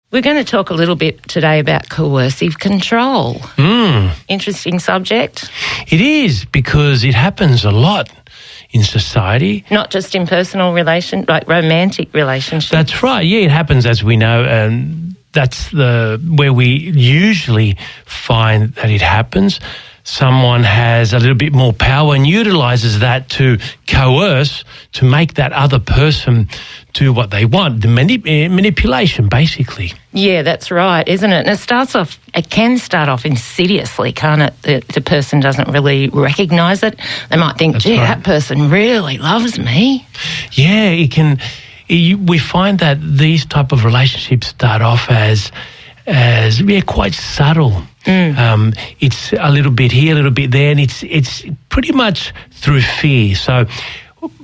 We're going to talk a little bit today about coercive control. Interesting subject. It is, because it happens a lot in society. Not just in personal relations, like romantic relationships. That's right. Yeah, it happens, as we know, and that's where we usually find that it happens. Someone has a little bit more power and utilises that to coerce, to make that other person do what they want. The manipulation, basically. Yeah, that's right, isn't it? And it can start off insidiously, can't it? The person doesn't really recognise it. They might think, that person really loves me. Yeah, it can. We find that these type of relationships start off as quite subtle. It's a little bit here, a little bit there, and it's pretty much through fear. So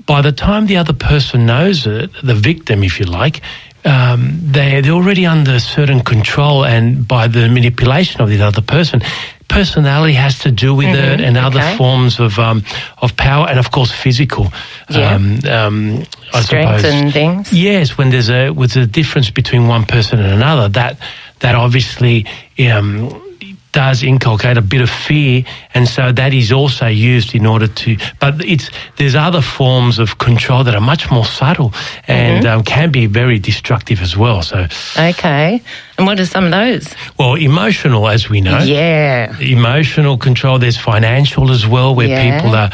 by the time the other person knows it, the victim, if you like, they're already under certain control, and by the manipulation of the other person, personality has to do with it, and other forms of power, and of course physical. I Strength suppose. And things. Yes, when there's a difference between one person and another, that obviously does inculcate a bit of fear, and so that is also used in order to. But there's other forms of control that are much more subtle and can be very destructive as well. So okay, and what are some of those? Well, emotional, as we know. Yeah, emotional control. There's financial as well, where people are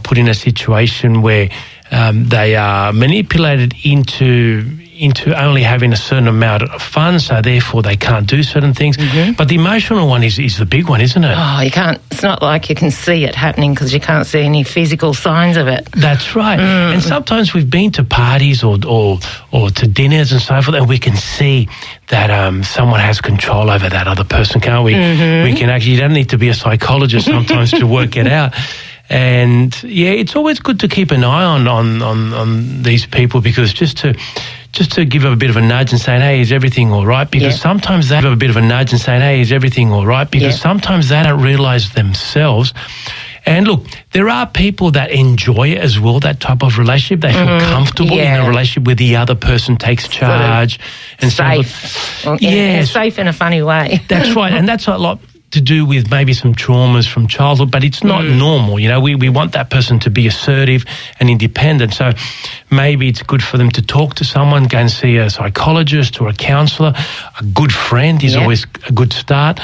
put in a situation where they are manipulated into only having a certain amount of funds, so therefore they can't do certain things. But the emotional one is the big one, isn't it? Oh, you can't. It's not like you can see it happening because you can't see any physical signs of it. That's right. And sometimes we've been to parties or to dinners and so forth, and we can see that someone has control over that other person, can't we? We can actually. You don't need to be a psychologist sometimes to work it out. And yeah, it's always good to keep an eye on these people, because just to give them a bit of a nudge and saying, hey, is everything all right? Because sometimes they have a bit of a nudge and saying, hey, is everything all right? Because sometimes they don't realise themselves. And look, there are people that enjoy it as well, that type of relationship. They feel comfortable in a relationship where the other person takes charge. And safe. Safe in a funny way. That's right. And that's a lot to do with maybe some traumas from childhood, but it's not normal. You know, we want that person to be assertive and independent. So maybe it's good for them to talk to someone, go and see a psychologist or a counsellor. A good friend is always a good start,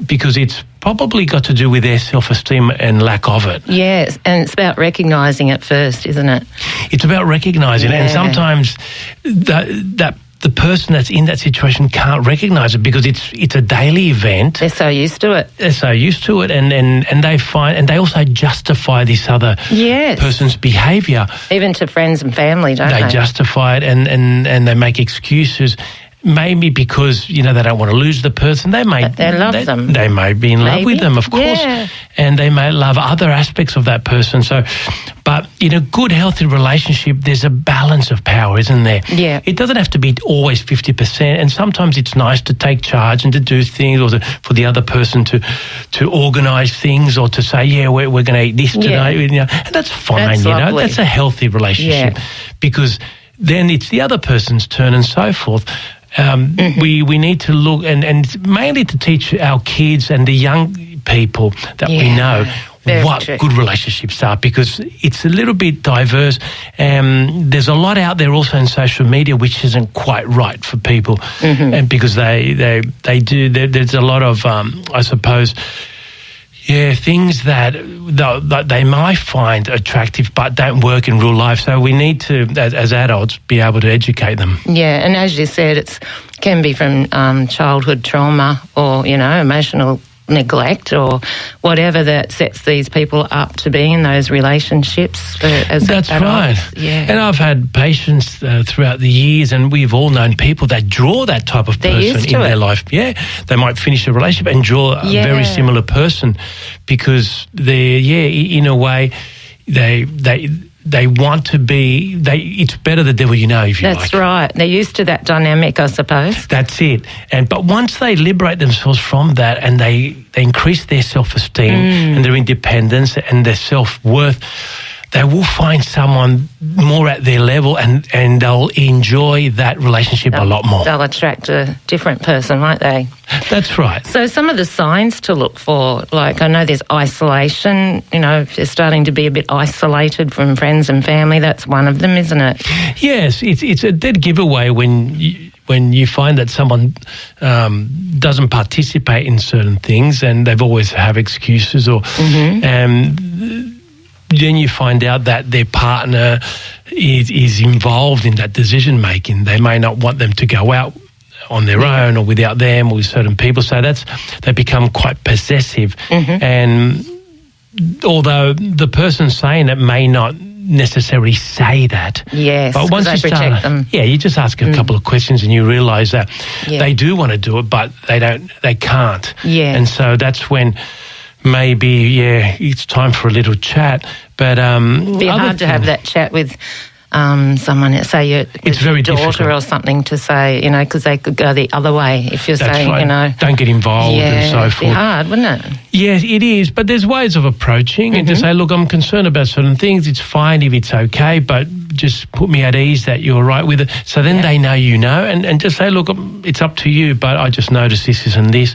because it's probably got to do with their self-esteem and lack of it. Yes, and it's about recognising it first, isn't it? It's about recognising it, and sometimes the person that's in that situation can't recognise it because it's a daily event. They're so used to it. They're so used to it, and they also justify this other person's behaviour. Even to friends and family, don't they? They justify it and they make excuses. Maybe because, they don't want to lose the person. They love them. They may be in love with them, of course. Yeah. And they may love other aspects of that person. So, but in a good, healthy relationship, there's a balance of power, isn't there? Yeah. It doesn't have to be always 50%. And sometimes it's nice to take charge and to do things, or for the other person to organise things, or to say, we're going to eat this today. And that's fine, that's lovely. That's a healthy relationship. Because then it's the other person's turn and so forth. We need to look and mainly to teach our kids and the young people that we know what good relationships are, because it's a little bit diverse. There's a lot out there also in social media which isn't quite right for people, and because they do. There's a lot of I suppose. Things that they might find attractive but don't work in real life. So we need to, as adults, be able to educate them. Yeah, and as you said, it can be from childhood trauma or, emotional neglect or whatever that sets these people up to be in those relationships. That's right. Yeah. And I've had patients throughout the years, and we've all known people that draw that type of person in their life. Yeah, they might finish a relationship and draw a very similar person, because they're, in a way, they want to be. It's better the devil you know, if you like. That's right. They're used to that dynamic, I suppose. That's it. But once they liberate themselves from that, and they increase their self-esteem and their independence and their self-worth, they will find someone more at their level and they'll enjoy that relationship a lot more. They'll attract a different person, won't they? That's right. So some of the signs to look for, like I know there's isolation, if they're starting to be a bit isolated from friends and family, that's one of them, isn't it? Yes, it's a dead giveaway when you find that someone doesn't participate in certain things and they've always have excuses or then you find out that their partner is involved in that decision making. They may not want them to go out on their own or without them or with certain people. So they become quite possessive. And although the person saying it may not necessarily say that. Yes, but once you protect them. Yeah, you just ask a couple of questions and you realise that they do want to do it, but they can't. Yeah. And so that's when maybe, it's time for a little chat. But it'd be hard to have that chat with someone, say your daughter difficult. or something, to say, because they could go the other way if you're saying, right. Don't get involved and so forth. It'd be hard, wouldn't it? Yeah, it is. But there's ways of approaching and to say, look, I'm concerned about certain things. It's fine if it's okay, but just put me at ease that you're right with it. So then they know and just say, look, it's up to you, but I just noticed this and this.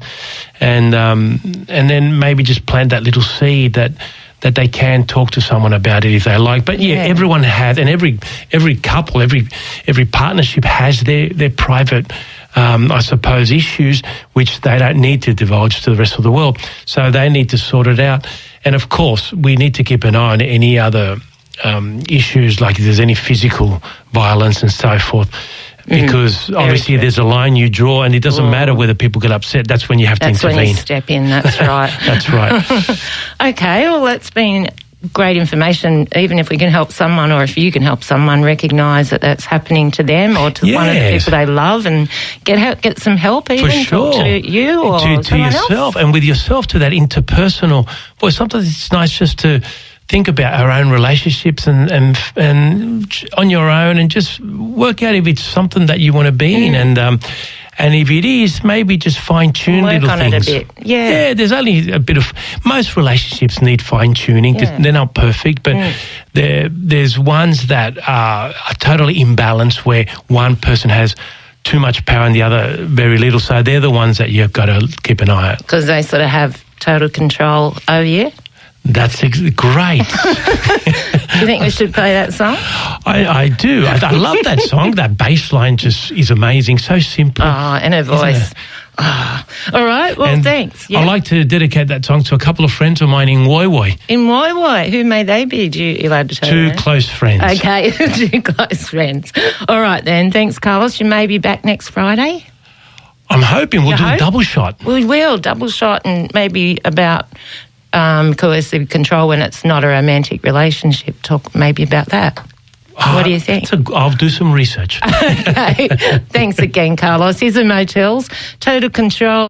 And then maybe just plant that little seed that they can talk to someone about it if they like. But everyone has, and every couple, every partnership has their private, I suppose, issues which they don't need to divulge to the rest of the world. So they need to sort it out. And of course, we need to keep an eye on any other issues, like if there's any physical violence and so forth. Because obviously there's a line you draw and it doesn't matter whether people get upset. That's when you have to intervene. That's when you step in, that's right. That's right. Okay, well, that's been great information, even if we can help someone or if you can help someone recognise that that's happening to them or to one of the people they love and get some help even. For sure. Talk to you or to yourself. And with yourself, to that interpersonal voice. Sometimes it's nice just to think about our own relationships and on your own and just work out if it's something that you want to be in and if it is, maybe just fine-tune little things. Work on it a bit, yeah. There's only a bit of... Most relationships need fine-tuning. They're not perfect, but there's ones that are totally imbalanced where one person has too much power and the other very little. So they're the ones that you've got to keep an eye on. Because they sort of have total control over you? That's great. Do you think we should play that song? I do. I love that song. That bass line just is amazing. So simple. Oh, and her voice. Oh. All right. Well, thanks. I'd like to dedicate that song to a couple of friends of mine in Woi Woi. In Woi Woi? Who may they be? You're allowed to tell me? 2 close friends. Okay, 2 close friends. All right then. Thanks, Carlos. You may be back next Friday. I'm hoping we'll do a double shot. We will. Double shot and maybe about... coercive control when it's not a romantic relationship. Talk maybe about that. What do you think? I'll do some research. Okay. Thanks again, Carlos. Here's the Motels. Total Control.